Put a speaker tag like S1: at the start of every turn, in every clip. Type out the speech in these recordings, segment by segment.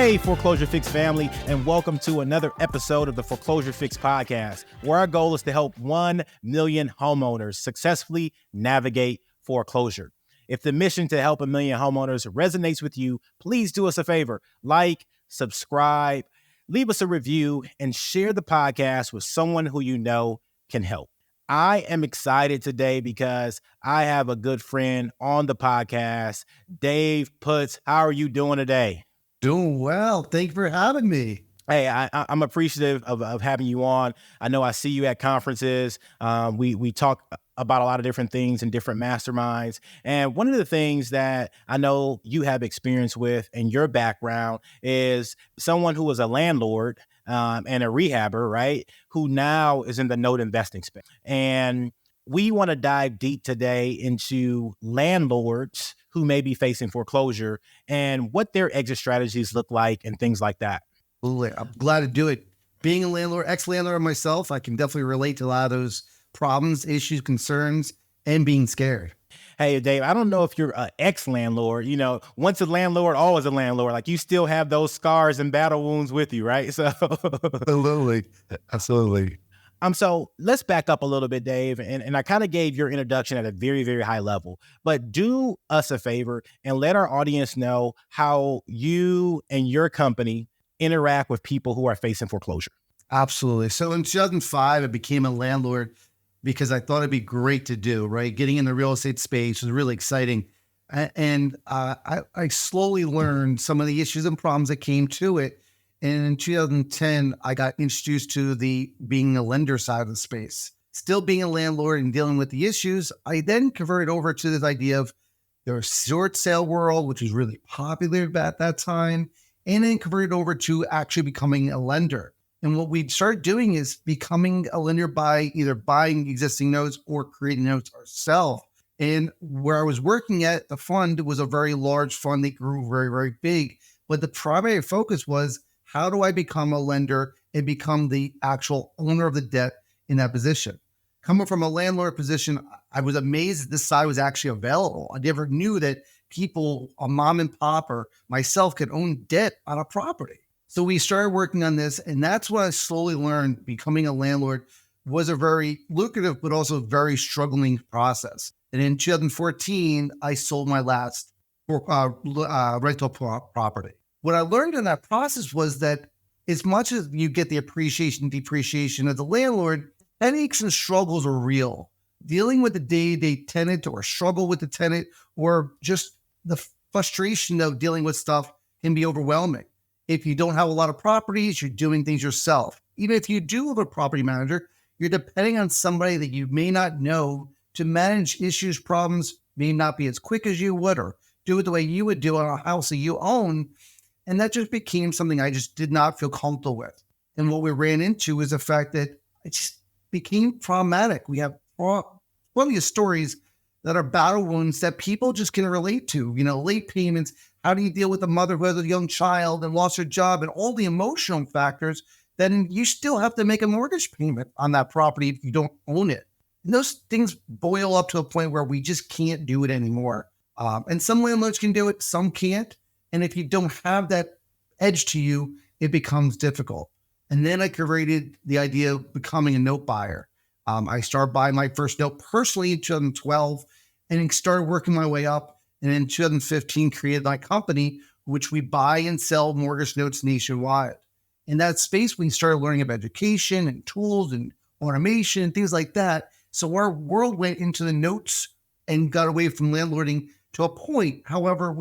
S1: Hey, Foreclosure Fix family, and welcome to another episode of the Foreclosure Fix Podcast, where our goal is to help 1 million homeowners successfully navigate foreclosure. If the mission to help 1 million homeowners resonates with you, please do us a favor, like, subscribe, leave us a review, and share the podcast with someone who you know can help. I am excited today because I have a good friend on the podcast, Dave Putz. How are you doing today?
S2: Doing well. Thank you for having me.
S1: Hey, I'm appreciative of having you on. I know I see you at conferences. We talk about a lot of different things in different masterminds. And one of the things that I know you have experience with in your background is someone who was a landlord and a rehabber, right? Who now is in the note investing space. And we want to dive deep today into landlords who may be facing foreclosure and what their exit strategies look like and things like that.
S2: I'm glad to do it. Being a landlord, ex-landlord myself, I can definitely relate to a lot of those problems, issues, concerns, and being scared.
S1: Hey, Dave, I don't know if you're an ex-landlord. You know, once a landlord, always a landlord. Like, you still have those scars and battle wounds with you, right? So,
S2: Absolutely.
S1: So let's back up a little bit, Dave. And I kind of gave your introduction at a very, very high level, but do us a favor and let our audience know how you and your company interact with people who are facing foreclosure.
S2: Absolutely. So in 2005, I became a landlord because I thought it'd be great to do, right? Getting in the real estate space was really exciting. And I slowly learned some of the issues and problems that came to it. And in 2010, I got introduced to the being a lender side of the space. Still being a landlord and dealing with the issues, I then converted over to this idea of the short sale world, which was really popular at that time, and then converted over to actually becoming a lender. And what we started doing is becoming a lender by either buying existing notes or creating notes ourselves. And where I was working at, the fund was a very large fund that grew very, very big. But the primary focus was, how do I become a lender and become the actual owner of the debt in that position? Coming from a landlord position, I was amazed that this side was actually available. I never knew that people, a mom and pop or myself, could own debt on a property. So we started working on this, and that's what I slowly learned. Becoming a landlord was a very lucrative, but also very struggling process. And in 2014, I sold my last rental property. What I learned in that process was that as much as you get the appreciation, depreciation of the landlord, headaches and struggles are real. Dealing with the day-to-day tenant or struggle with the tenant or just the frustration of dealing with stuff can be overwhelming. If you don't have a lot of properties, you're doing things yourself. Even if you do have a property manager, you're depending on somebody that you may not know to manage issues, problems, may not be as quick as you would or do it the way you would do on a house that you own. And that just became something I just did not feel comfortable with. And what we ran into is the fact that it just became traumatic. We have plenty of stories that are battle wounds that people just can relate to. You know, late payments. How do you deal with a mother who has a young child and lost her job and all the emotional factors? Then you still have to make a mortgage payment on that property if you don't own it. And those things boil up to a point where we just can't do it anymore. And some landlords can do it, some can't. And if you don't have that edge to you, it becomes difficult. And then I created the idea of becoming a note buyer. I started buying my first note personally in 2012 and started working my way up. And in 2015, created my company, which we buy and sell mortgage notes nationwide. In that space, we started learning about education and tools and automation and things like that. So our world went into the notes and got away from landlording to a point. However,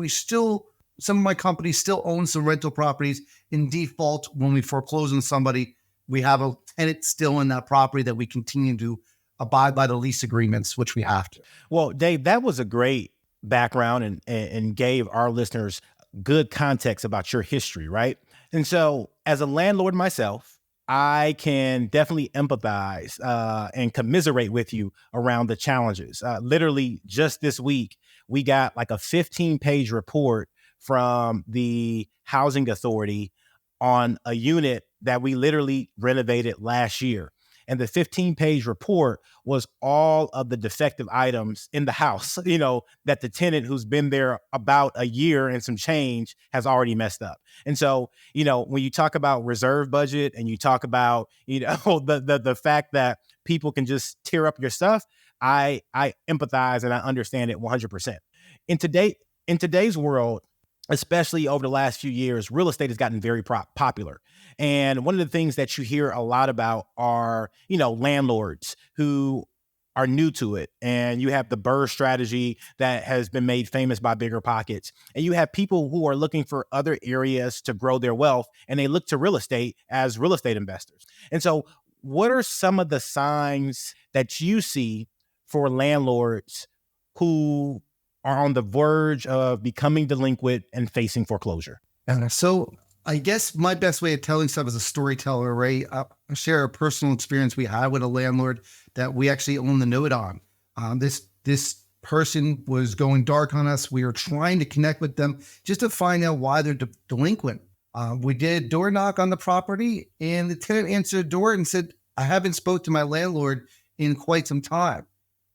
S2: some of my companies still own some rental properties. In default, when we foreclose on somebody, we have a tenant still in that property that we continue to abide by the lease agreements, which we have to.
S1: Well, Dave, that was a great background and gave our listeners good context about your history, right? And so as a landlord myself, I can definitely empathize and commiserate with you around the challenges. Literally just this week, we got like a 15-page report from the housing authority on a unit that we literally renovated last year. And the 15-page report was all of the defective items in the house, that the tenant who's been there about a year and some change has already messed up. And so, when you talk about reserve budget and you talk about, the fact that people can just tear up your stuff, I empathize and I understand it 100%. In today's world, especially over the last few years, real estate has gotten very popular. And one of the things that you hear a lot about are, landlords who are new to it. And you have the BRRRR strategy that has been made famous by Bigger Pockets. And you have people who are looking for other areas to grow their wealth, and they look to real estate as real estate investors. And so what are some of the signs that you see for landlords who are on the verge of becoming delinquent and facing foreclosure?
S2: So I guess my best way of telling stuff as a storyteller, right? I'll share a personal experience we had with a landlord that we actually own the note on. This person was going dark on us. We were trying to connect with them just to find out why they're delinquent. We did a door knock on the property, and the tenant answered the door and said, "I haven't spoke to my landlord in quite some time."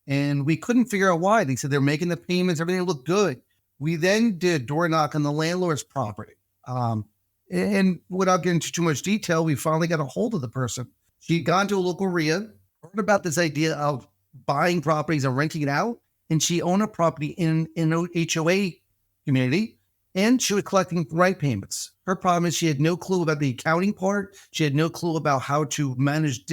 S2: And we couldn't figure out why. They said they're making the payments, everything looked good. We then did a door knock on the landlord's property. And without getting into too much detail, we finally got a hold of the person. She'd gone to a local RIA, heard about this idea of buying properties and renting it out, and she owned a property in an HOA community, and she was collecting rent payments. Her problem is she had no clue about the accounting part. She had no clue about how to manage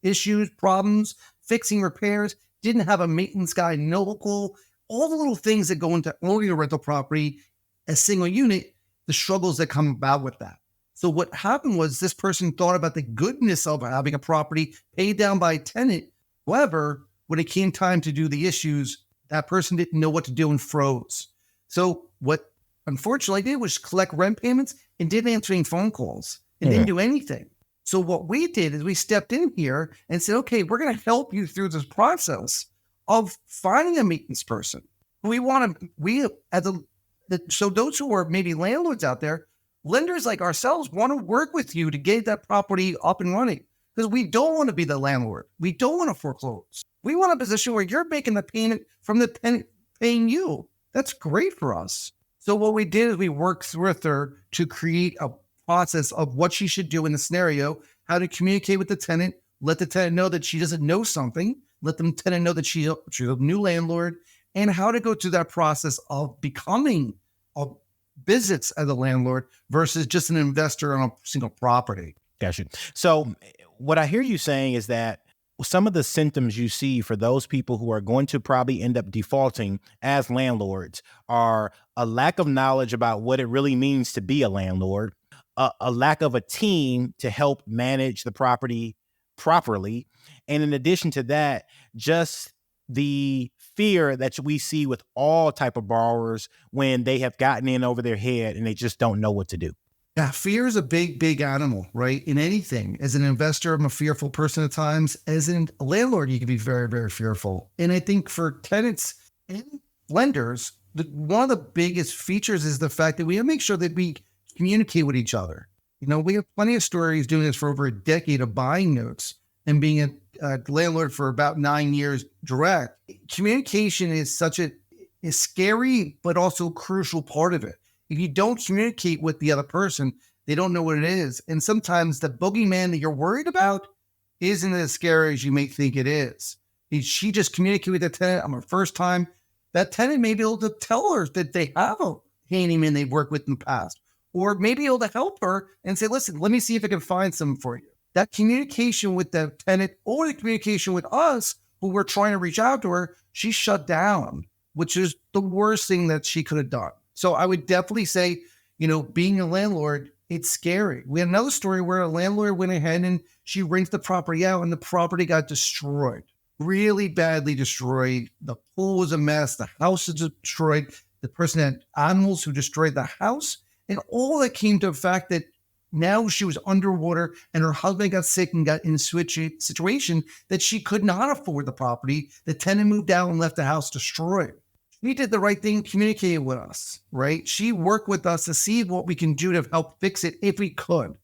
S2: issues, problems, fixing repairs, didn't have a maintenance guy, no local, all the little things that go into owning a rental property, a single unit, the struggles that come about with that. So what happened was this person thought about the goodness of having a property paid down by a tenant. However, when it came time to do the issues, that person didn't know what to do and froze. So what unfortunately I did was collect rent payments and didn't answer any phone calls and didn't do anything. So what we did is we stepped in here and said, okay, we're going to help you through this process of finding a maintenance person. So those who are maybe landlords out there, lenders like ourselves want to work with you to get that property up and running, because we don't want to be the landlord. We don't want to foreclose. We want a position where you're making the payment from the tenant paying you. That's great for us. So what we did is we worked with her to create a process of what she should do in the scenario, how to communicate with the tenant, let the tenant know that she doesn't know something, let the tenant know that she's a new landlord, and how to go through that process of becoming a business as a landlord versus just an investor on a single property.
S1: Gotcha. So what I hear you saying is that some of the symptoms you see for those people who are going to probably end up defaulting as landlords are a lack of knowledge about what it really means to be a landlord, a lack of a team to help manage the property properly. And in addition to that, just the fear that we see with all type of borrowers when they have gotten in over their head and they just don't know what to do.
S2: Yeah, fear is a big, big animal, right? In anything. As an investor, I'm a fearful person at times. As a landlord, you can be very, very fearful. And I think for tenants and lenders, one of the biggest features is the fact that we have to make sure that we communicate with each other. We have plenty of stories doing this for over a decade of buying notes and being a landlord for about 9 years direct. Communication is is scary, but also a crucial part of it. If you don't communicate with the other person, they don't know what it is. And sometimes the boogeyman that you're worried about isn't as scary as you may think it is. If she just communicated with the tenant on her first time, that tenant may be able to tell her that they have a handyman they've worked with in the past, or maybe able to help her and say, listen, let me see if I can find some for you. That communication with the tenant or the communication with us, who we're trying to reach out to her, she shut down, which is the worst thing that she could have done. So I would definitely say, being a landlord, it's scary. We had another story where a landlord went ahead and she rented the property out and the property got destroyed, really badly destroyed. The pool was a mess. The house was destroyed. The person had animals who destroyed the house. And all that came to the fact that now she was underwater and her husband got sick and got in a situation that she could not afford the property. The tenant moved out and left the house destroyed. She did the right thing, communicated with us, right? She worked with us to see what we can do to help fix it if we could.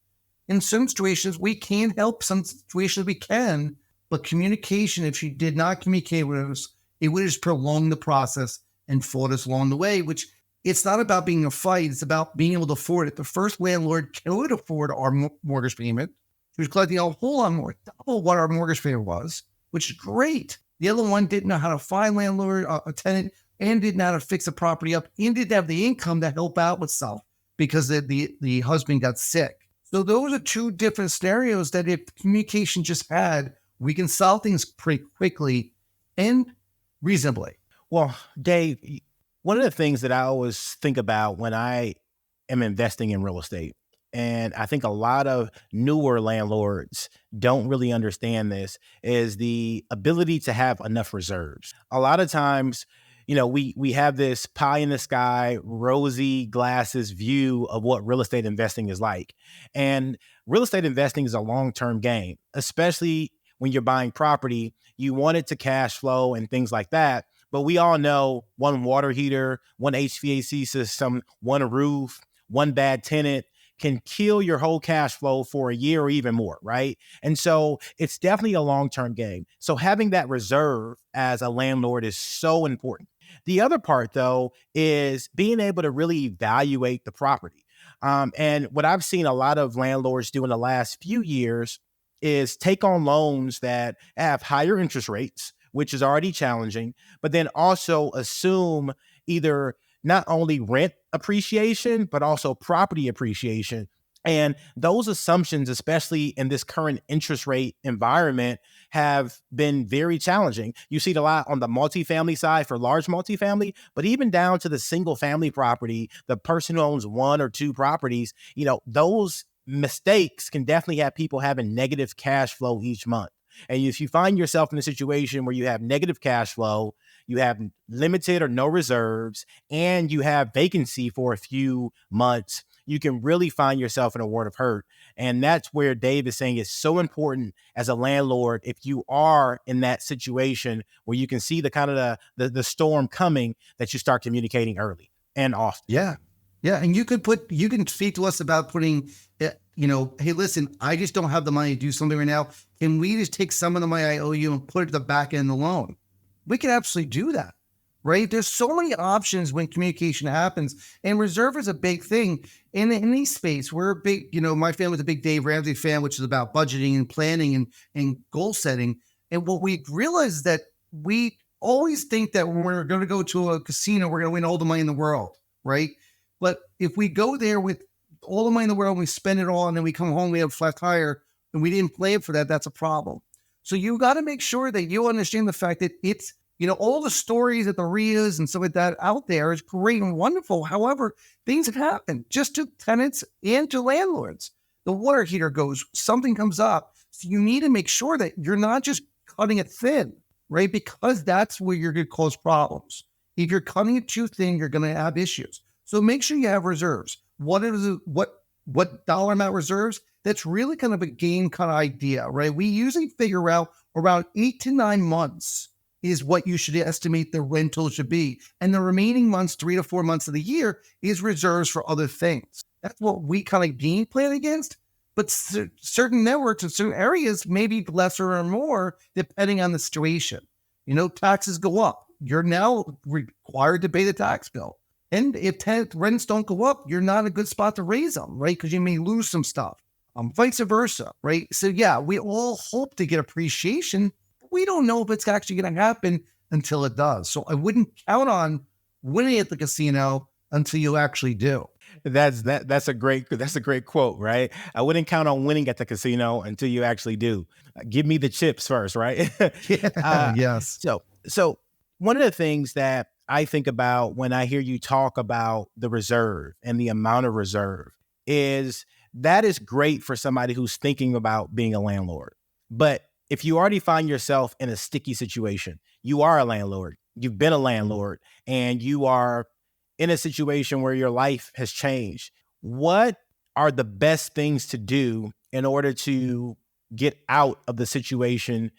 S2: in some situations, we can't help. Some situations we can, but communication, if she did not communicate with us, it would just prolong the process and fought us along the way, which it's not about being a fight. It's about being able to afford it. The first landlord could afford our mortgage payment. She was collecting a whole lot more, double what our mortgage payment was, which is great. The other one didn't know how to find a tenant, and didn't know how to fix a property up, and didn't have the income to help out with stuff because the husband got sick. So those are two different scenarios that if communication just had, we can solve things pretty quickly and reasonably.
S1: Well, Dave, one of the things that I always think about when I am investing in real estate, and I think a lot of newer landlords don't really understand this, is the ability to have enough reserves. A lot of times, we have this pie in the sky, rosy glasses view of what real estate investing is like. And real estate investing is a long-term game, especially when you're buying property. You want it to cash flow and things like that. But we all know one water heater, one HVAC system, one roof, one bad tenant can kill your whole cash flow for a year or even more, right? And so it's definitely a long-term game. So having that reserve as a landlord is so important. The other part, though, is being able to really evaluate the property. And what I've seen a lot of landlords do in the last few years is take on loans that have higher interest rates, which is already challenging, but then also assume either not only rent appreciation, but also property appreciation. And those assumptions, especially in this current interest rate environment, have been very challenging. You see it a lot on the multifamily side for large multifamily, but even down to the single family property, the person who owns one or two properties, those mistakes can definitely have people having negative cash flow each month. And if you find yourself in a situation where you have negative cash flow, you have limited or no reserves, and you have vacancy for a few months, you can really find yourself in a world of hurt. And that's where Dave is saying it's so important as a landlord, if you are in that situation where you can see the kind of the storm coming, that you start communicating early and often.
S2: Yeah. Yeah. And you can speak to us about putting, hey, listen, I just don't have the money to do something right now. Can we just take some of the money I owe you and put it at the back end of the loan? We can absolutely do that, right? There's so many options when communication happens, and reserve is a big thing. In any space, we're a big, my family's a big Dave Ramsey fan, which is about budgeting and planning and goal setting. And what we realize is that we always think that when we're going to go to a casino, we're going to win all the money in the world, right? But if we go there with all the money in the world, and we spend it all, and then we come home, we have a flat tire, and we didn't plan for that, that's a problem. So you got to make sure that you understand the fact that it's, all the stories at the RIAs and stuff like that out there is great and wonderful. However, things have happened just to tenants and to landlords. The water heater goes, something comes up. So you need to make sure that you're not just cutting it thin, right? Because that's where you're going to cause problems. If you're cutting it too thin, you're going to have issues. So make sure you have reserves. What dollar amount reserves? That's really kind of a game kind of idea, right? We usually figure out around 8 to 9 months is what you should estimate the rental should be. And the remaining months, 3 to 4 months of the year, is reserves for other things. That's what we kind of game plan against. But certain networks in certain areas may be lesser or more depending on the situation. Taxes go up. You're now required to pay the tax bill. And if tenant rents don't go up, you're not in a good spot to raise them, right? Because you may lose some stuff. Vice versa, right? So yeah, we all hope to get appreciation. We don't know if it's actually going to happen until it does. So I wouldn't count on winning at the casino until you actually do.
S1: That's a great quote, right? I wouldn't count on winning at the casino until you actually do. Give me the chips first, right?
S2: Yes.
S1: So one of the things that I think about when I hear you talk about the reserve and the amount of reserve is that is great for somebody who's thinking about being a landlord. But if you already find yourself in a sticky situation, you are a landlord, you've been a landlord, and you are in a situation where your life has changed, what are the best things to do in order to get out of the situation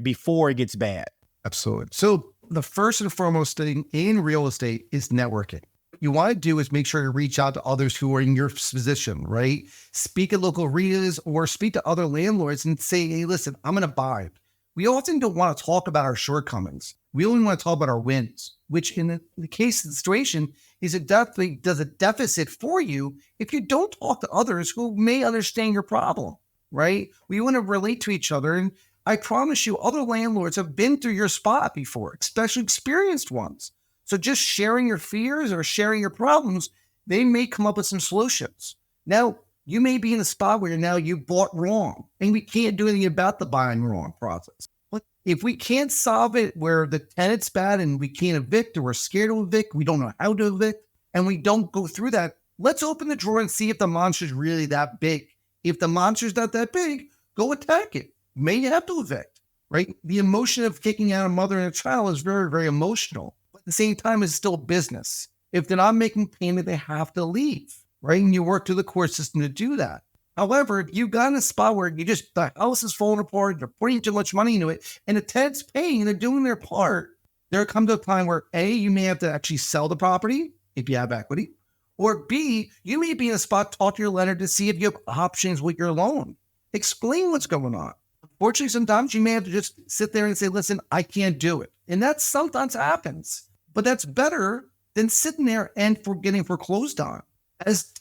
S1: before it gets bad?
S2: Absolutely. So the first and foremost thing in real estate is networking. You want to do is make sure to reach out to others who are in your position, right? Speak at local arenas or speak to other landlords and say, hey, listen, I'm going to buy it. We often don't want to talk about our shortcomings. We only want to talk about our wins, which in the case of the situation is it definitely does a deficit for you if you don't talk to others who may understand your problem, right? We want to relate to each other. And I promise you, other landlords have been through your spot before, especially experienced ones. So just sharing your fears or sharing your problems, they may come up with some solutions. Now, you may be in a spot where now you bought wrong and we can't do anything about the buying wrong process. But if we can't solve it where the tenant's bad and we can't evict or we're scared to evict, we don't know how to evict, and we don't go through that, let's open the drawer and see if the monster's really that big. If the monster's not that big, go attack it. May you have to evict, right? The emotion of kicking out a mother and a child is very, very emotional. But at the same time, it's still business. If they're not making payment, they have to leave, right? And you work through the court system to do that. However, if you got in a spot where the house is falling apart, you're putting too much money into it, and the tenant's paying and they're doing their part, there comes a time where A, you may have to actually sell the property if you have equity, or B, you may be in a spot, talk to your lender to see if you have options with your loan. Explain what's going on. Unfortunately, sometimes you may have to just sit there and say, listen, I can't do it. And that sometimes happens, but that's better than sitting there and getting foreclosed on. As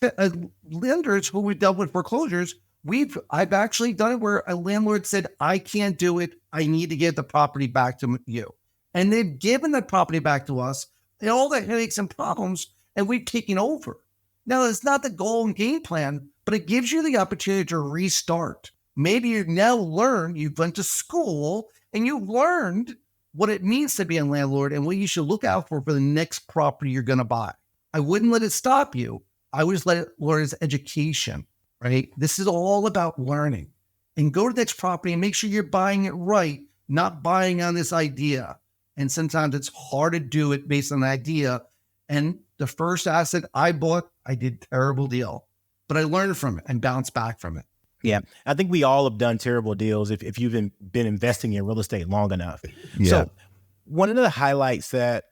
S2: lenders who we've dealt with foreclosures, I've actually done it where a landlord said, I can't do it. I need to give the property back to you. And they've given that property back to us and all the headaches and problems, and we've taken over. Now, it's not the goal and game plan, but it gives you the opportunity to restart. Maybe you've now learned, you've went to school, and you've learned what it means to be a landlord and what you should look out for the next property you're going to buy. I wouldn't let it stop you. I would just let it learn as education, right? This is all about learning. And go to the next property and make sure you're buying it right, not buying on this idea. And sometimes it's hard to do it based on an idea. And the first asset I bought, I did a terrible deal. But I learned from it and bounced back from it.
S1: Yeah, I think we all have done terrible deals if you've been investing in real estate long enough.
S2: Yeah.
S1: So one of the highlights that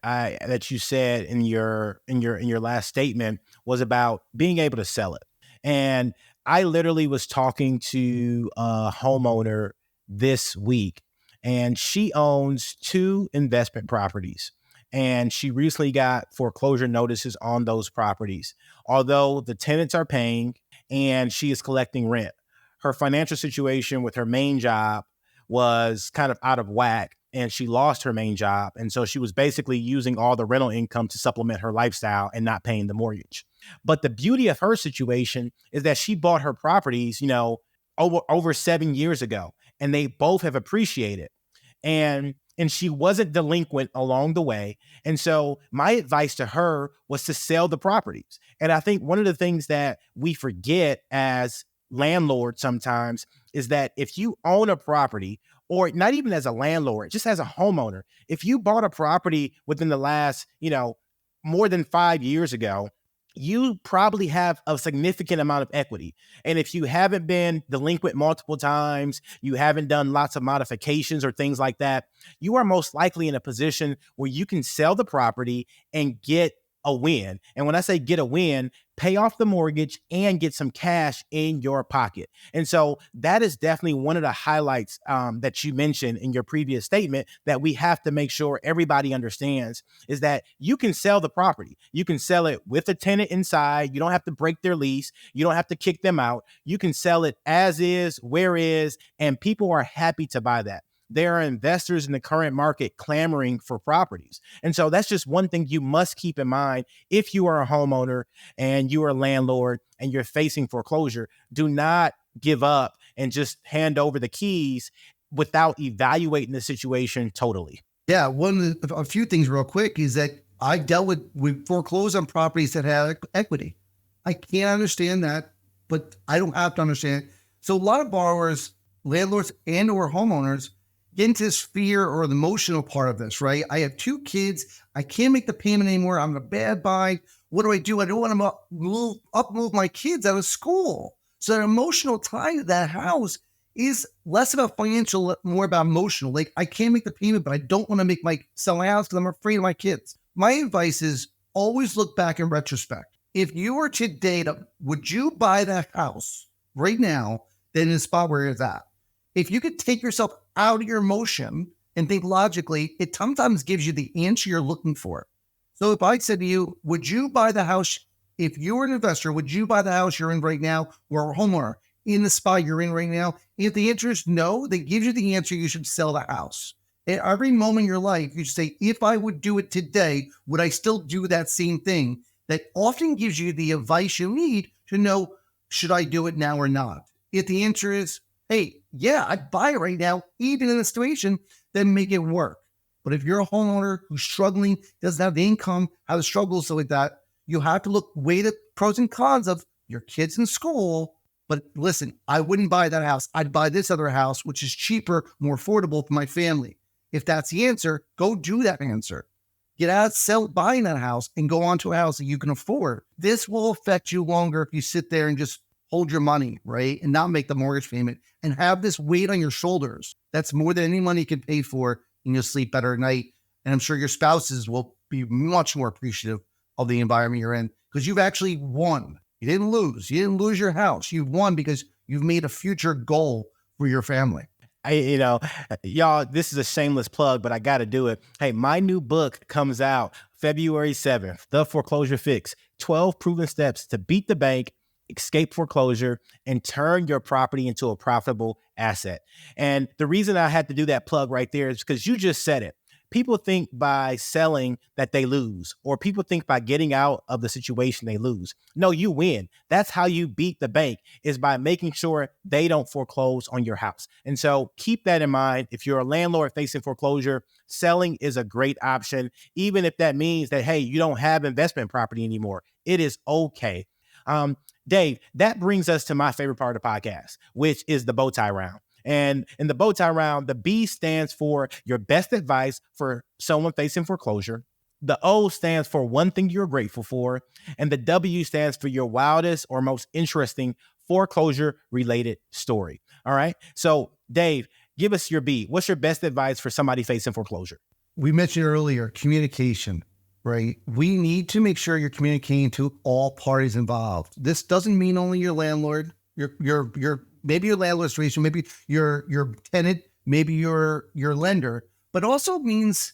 S1: you said in your last statement was about being able to sell it. And I literally was talking to a homeowner this week, and she owns 2 investment properties. And she recently got foreclosure notices on those properties. Although the tenants are paying and she is collecting rent, her financial situation with her main job was kind of out of whack, and she lost her main job. And so she was basically using all the rental income to supplement her lifestyle and not paying the mortgage. But the beauty of her situation is that she bought her properties, over 7 years ago, and they both have appreciated. And she wasn't delinquent along the way. And so my advice to her was to sell the properties. And I think one of the things that we forget as landlords sometimes is that if you own a property, or not even as a landlord, just as a homeowner, if you bought a property within the last, more than 5 years ago, you probably have a significant amount of equity. And if you haven't been delinquent multiple times, you haven't done lots of modifications or things like that, you are most likely in a position where you can sell the property and get a win. And when I say get a win, pay off the mortgage and get some cash in your pocket. And so that is definitely one of the highlights that you mentioned in your previous statement that we have to make sure everybody understands is that you can sell the property. You can sell it with a tenant inside. You don't have to break their lease. You don't have to kick them out. You can sell it as is, where is, and people are happy to buy that. There are investors in the current market clamoring for properties. And so that's just one thing you must keep in mind. If you are a homeowner and you are a landlord and you're facing foreclosure, do not give up and just hand over the keys without evaluating the situation totally.
S2: Yeah. A few things real quick is that I dealt with foreclose on properties that have equity. I can't understand that, but I don't have to understand it. So a lot of borrowers, landlords and or homeowners, get into this fear or the emotional part of this, right? I have 2 kids. I can't make the payment anymore. I'm in a bad bind. What do? I don't want to move my kids out of school. So the emotional tie to that house is less about financial, more about emotional. Like I can't make the payment, but I don't want to sell my house because I'm afraid of my kids. My advice is always look back in retrospect. If you were today, would you buy that house right now than in the spot where it's at? If you could take yourself out of your emotion and think logically, it sometimes gives you the answer you're looking for. So if I said to you, would you buy the house, if you were an investor, would you buy the house you're in right now or a homeowner in the spot you're in right now? If the answer is no, that gives you the answer you should sell the house. At every moment in your life, you should say, if I would do it today, would I still do that same thing? That often gives you the advice you need to know, should I do it now or not? If the answer is, hey, yeah, I'd buy it right now, even in the situation, then make it work. But if you're a homeowner who's struggling, doesn't have the income, has struggles like that, you have to weigh the pros and cons of your kids in school. But listen, I wouldn't buy that house. I'd buy this other house, which is cheaper, more affordable for my family. If that's the answer, go do that answer. Get out, buying that house and go on to a house that you can afford. This will affect you longer if you sit there and just hold your money, right? And not make the mortgage payment and have this weight on your shoulders. That's more than any money you can pay for, and you'll sleep better at night. And I'm sure your spouses will be much more appreciative of the environment you're in because you've actually won. You didn't lose. You didn't lose your house. You've won because you've made a future goal for your family.
S1: Y'all, this is a shameless plug, but I got to do it. Hey, my new book comes out February 7th, The Foreclosure Fix, 12 Proven Steps to Beat the Bank, Escape Foreclosure, and Turn Your Property into a Profitable Asset. And the reason I had to do that plug right there is because you just said it. People think by selling that they lose, or people think by getting out of the situation they lose. No, you win. That's how you beat the bank, is by making sure they don't foreclose on your house. And so keep that in mind. If you're a landlord facing foreclosure, selling is a great option, even if that means that, hey, you don't have investment property anymore. It is okay. Dave, that brings us to my favorite part of the podcast, which is the bow tie round. And in the bow tie round, the B stands for your best advice for someone facing foreclosure. The O stands for one thing you're grateful for. And the W stands for your wildest or most interesting foreclosure related story. All right. So Dave, give us your B. What's your best advice for somebody facing foreclosure?
S2: We mentioned earlier, communication, right? We need to make sure you're communicating to all parties involved. This doesn't mean only your landlord, maybe your landlord situation, maybe your tenant, maybe your lender, but also means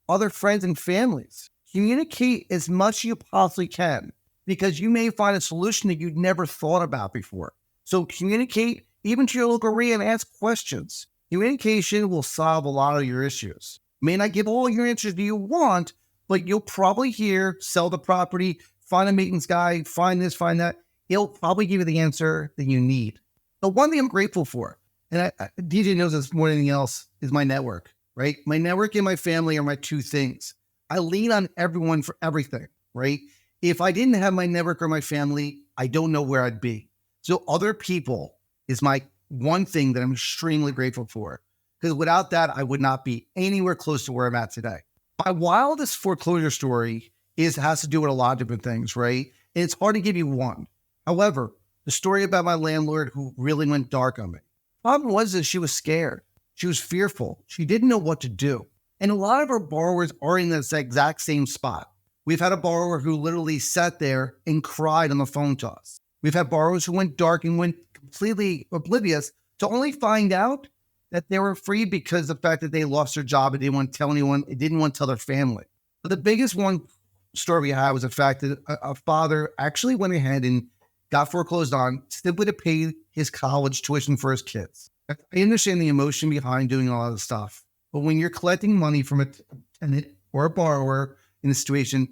S2: other friends and families. Communicate as much as you possibly can, because you may find a solution that you'd never thought about before. So communicate even to your local REIA and ask questions. Communication will solve a lot of your issues. May not give all your answers that you want, but you'll probably hear, sell the property, find a maintenance guy, find this, find that. He'll probably give you the answer that you need. The one thing I'm grateful for, and DJ knows this more than anything else, is my network, right? My network and my family are my two things. I lean on everyone for everything, right? If I didn't have my network or my family, I don't know where I'd be. So other people is my one thing that I'm extremely grateful for, because without that, I would not be anywhere close to where I'm at today. My wildest foreclosure story has to do with a lot of different things, right? And it's hard to give you one. However, the story about my landlord who really went dark on me. Problem was that she was scared. She was fearful. She didn't know what to do. And a lot of our borrowers are in this exact same spot. We've had a borrower who literally sat there and cried on the phone to us. We've had borrowers who went dark and went completely oblivious to only find out that they were free because of the fact that they lost their job and they didn't want to tell anyone. They didn't want to tell their family. But the biggest one story we had was the fact that a father actually went ahead and got foreclosed on simply to pay his college tuition for his kids. I understand the emotion behind doing all of this stuff, but when you're collecting money from a tenant or a borrower in a situation,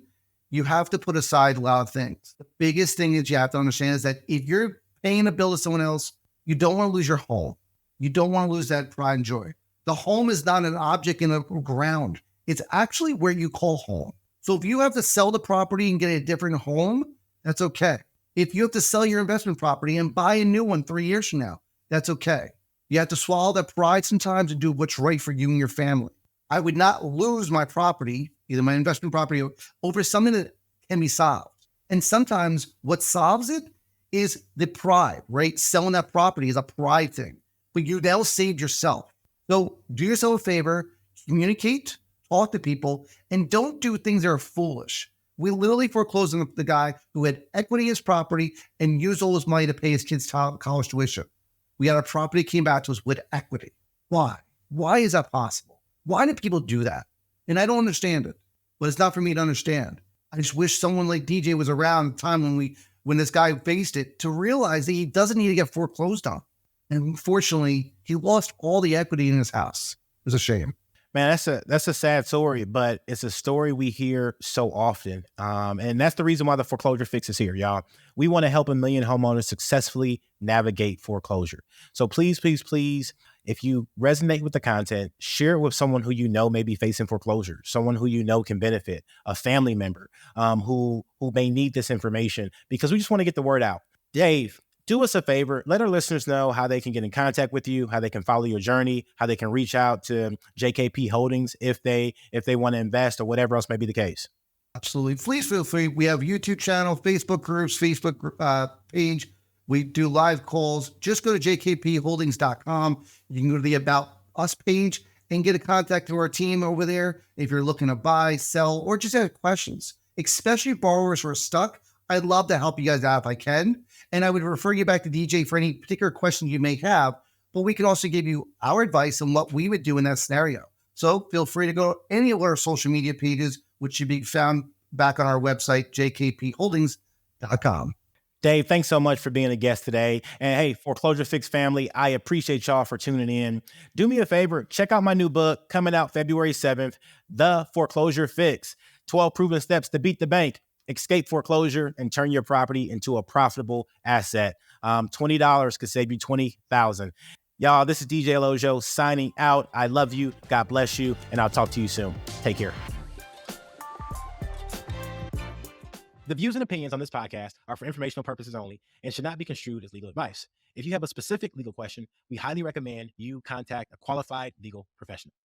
S2: you have to put aside a lot of things. The biggest thing that you have to understand is that if you're paying a bill to someone else, you don't want to lose your home. You don't want to lose that pride and joy. The home is not an object in the ground. It's actually where you call home. So if you have to sell the property and get a different home, that's okay. If you have to sell your investment property and buy a new one 3 years from now, that's okay. You have to swallow that pride sometimes and do what's right for you and your family. I would not lose my property, either my investment property, over something that can be solved. And sometimes what solves it is the pride, right? Selling that property is a pride thing, but you now saved yourself. So do yourself a favor, communicate, talk to people, and don't do things that are foolish. We literally foreclosed on the guy who had equity in his property and used all his money to pay his kids' college tuition. We had a property came back to us with equity. Why? Why is that possible? Why do people do that? And I don't understand it, but it's not for me to understand. I just wish someone like DJ was around at the time when this guy faced it to realize that he doesn't need to get foreclosed on. And unfortunately, he lost all the equity in his house. It was a shame.
S1: Man, that's a sad story, but it's a story we hear so often. And that's the reason why the Foreclosure Fix is here, y'all. We want to help 1 million homeowners successfully navigate foreclosure. So please, please, please, if you resonate with the content, share it with someone who you know may be facing foreclosure, someone who you know can benefit, a family member who may need this information, because we just want to get the word out. Dave, do us a favor. Let our listeners know how they can get in contact with you, how they can follow your journey, how they can reach out to JKP Holdings if they want to invest or whatever else may be the case.
S2: Absolutely. Please feel free. We have a YouTube channel, Facebook groups, Facebook page. We do live calls. Just go to jkpholdings.com. You can go to the About Us page and get a contact to our team over there if you're looking to buy, sell, or just have questions, especially borrowers who are stuck. I'd love to help you guys out if I can. And I would refer you back to DJ for any particular question you may have, but we can also give you our advice on what we would do in that scenario. So feel free to go to any of our social media pages, which should be found back on our website, jkpholdings.com.
S1: Dave, thanks so much for being a guest today. And hey, Foreclosure Fix family, I appreciate y'all for tuning in. Do me a favor, check out my new book coming out February 7th, The Foreclosure Fix, 12 Proven Steps to Beat the Bank, Escape Foreclosure, and Turn Your Property into a Profitable Asset. $20 could save you $20,000. Y'all, this is DJ Olojo signing out. I love you. God bless you. And I'll talk to you soon. Take care. The views and opinions on this podcast are for informational purposes only and should not be construed as legal advice. If you have a specific legal question, we highly recommend you contact a qualified legal professional.